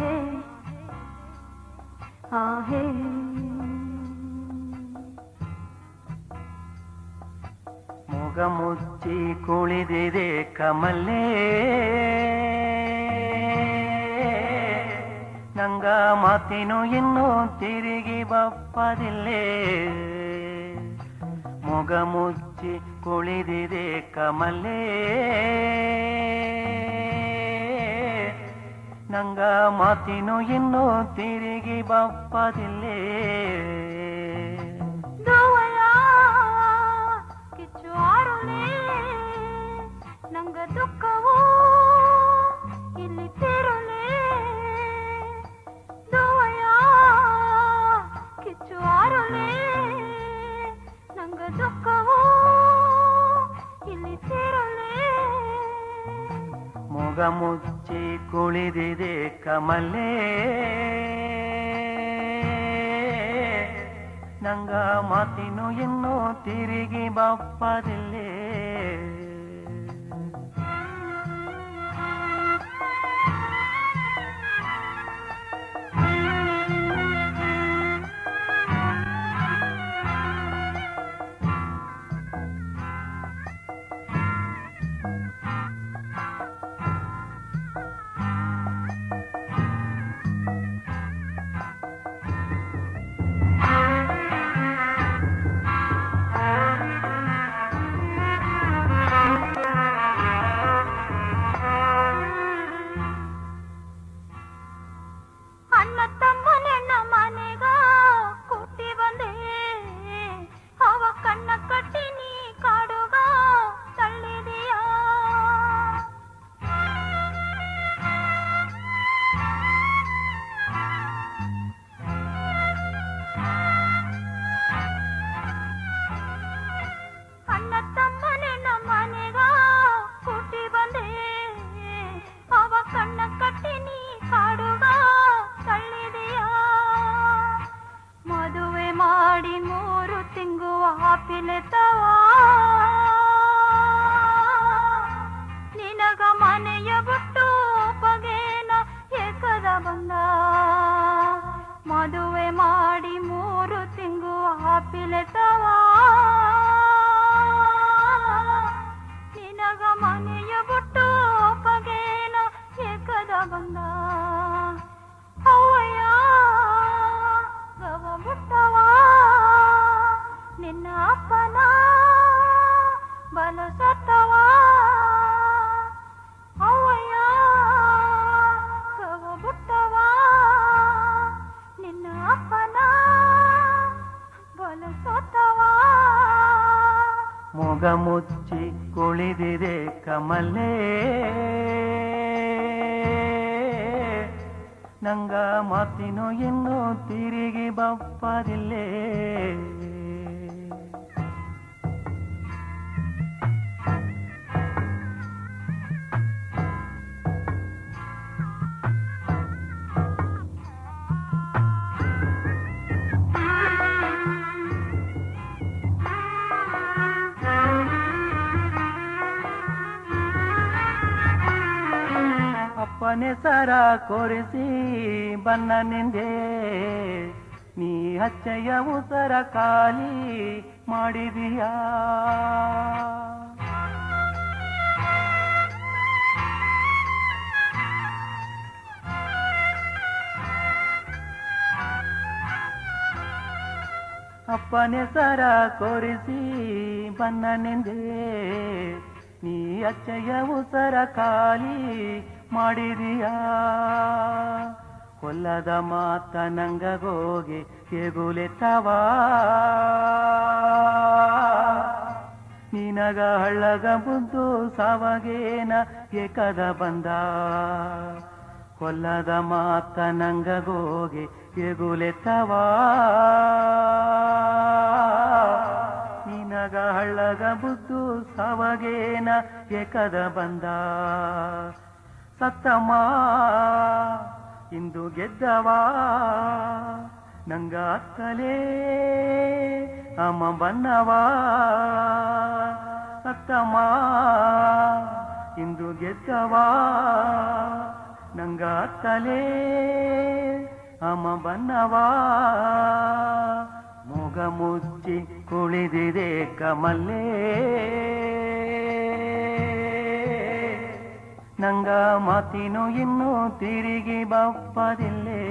आहे आहे ಮುಗ ಮುಚ್ಚಿ ಕುಳಿದಿದೆ ಕಮಲೆ ನಂಗ ಮಾತಿನು ಇನ್ನೂ ತಿರುಗಿ ಬಪ್ಪದಿಲ್ಲೇ ಮುಗ ಮುಚ್ಚಿ ಕುಳಿದಿದೆ ಕಮಲೆ ನಂಗ ಮಾತಿನು ಇನ್ನೂ ತಿರುಗಿ ಬಪ್ಪದಿಲ್ಲೇ ನಂಗ ದುಃಖವೋ ಇಲ್ಲಿ ತಿರುಳೆ ದೋಯ ಕಿಚ್ಚು ಆರುಳೆ ನಂಗ ದುಃಖವೋ ಇಲ್ಲಿ ತಿರುಳೆ ಮುಗ ಮುಚ್ಚಿ ಕುಳಿದಿದೆ ಕಮಲೆ ನಂಗ ಮಾತಿನು ಇನ್ನೂ ತಿರುಗಿ ಬಪ್ಪದಿಲ್ಲೇ ನಿನಗ ಮನೆಯ ಬಿಟ್ಟು ಪಗೇನ ಏಕದ ಬಂದ ಮದುವೆ ಮಾಡಿ 3 ತಿಂಗಳು ಆಪಿಲೆತವ ನಿನಗ ಮನೆಯ ಬಿಟ್ಟು ಪಗೇನ ಏಕದ ಬಂದ ಅವಯ್ಯ ಗವ ಬಿಟ್ಟವ ನಿನ್ನ ಅಪ್ಪನ ಬಲ ಸತ್ತವ ಅವಯ್ಯ ಕವ ಬಿಟ್ಟವ ನಿನ್ನ ಅಪ್ಪನ ಬಲ ಸತ್ತವ ಮುಗ ಮುಚ್ಚಿ ಕುಳಿದಿದೆ ಕಮಲೆ ನಂಗ ಮಾತಿನೋ ಇನ್ನೂ ತಿರುಗಿ ಬಪ್ಪದಿಲ್ಲೇ ಅಪ್ಪನೆ ಸರ ಕೊರಿಸಿ ಬನ್ನ ನಿಂದೆ ನೀ ಹಚ್ಚಯ್ಯ ಉಸರ ಖಾಲಿ ಮಾಡಿದೀಯಾ ಅಪ್ಪನೆ ಸರ ಕೊರಿಸಿ ಬನ್ನ ನಿಂದೆ ನೀ ಅಚ್ಚಯ್ಯ ಉಸರ ಖಾಲಿ ಮಾಡಿದೀಯಾ ಕೊಲ್ಲದ ಮಾತ ನಂಗಗೋಗಿ ಎಗುಲೆತ್ತವ ನಿನಗ ಹಳ್ಳಗ ಬುದ್ದು ಸಾವಗೇನ ಏಕದ ಬಂದ ಕೊಲ್ಲದ ಮಾತ ನಂಗಗೋಗಿ ಎಗುಲೆತ್ತವ ನಿನಗ ಹಳ್ಳಗ ಬುದ್ದು ಸಾವಗೇನ ಏಕದ ಬಂದ ಸತ್ತಮ್ಮ ಇಂದು ಗೆದ್ದವ ನಂಗ ಅಕ್ಕಲೇ ಅಮ್ಮ ಬನ್ನವ ಸತ್ತಮ್ಮ ಇಂದು ಗೆದ್ದವ ನಂಗ ತಲೆ ಅಮ್ಮ ಬನ್ನವ ಮೊಗ ಮುಚ್ಚಿ ಕುಳಿದಿದೆ ಕಮಲ್ಲೇ ನಂಗ ಮಾತಿನು ಇನ್ನೂ ತಿರುಗಿ ಬಪ್ಪದಿಲ್ಲೇ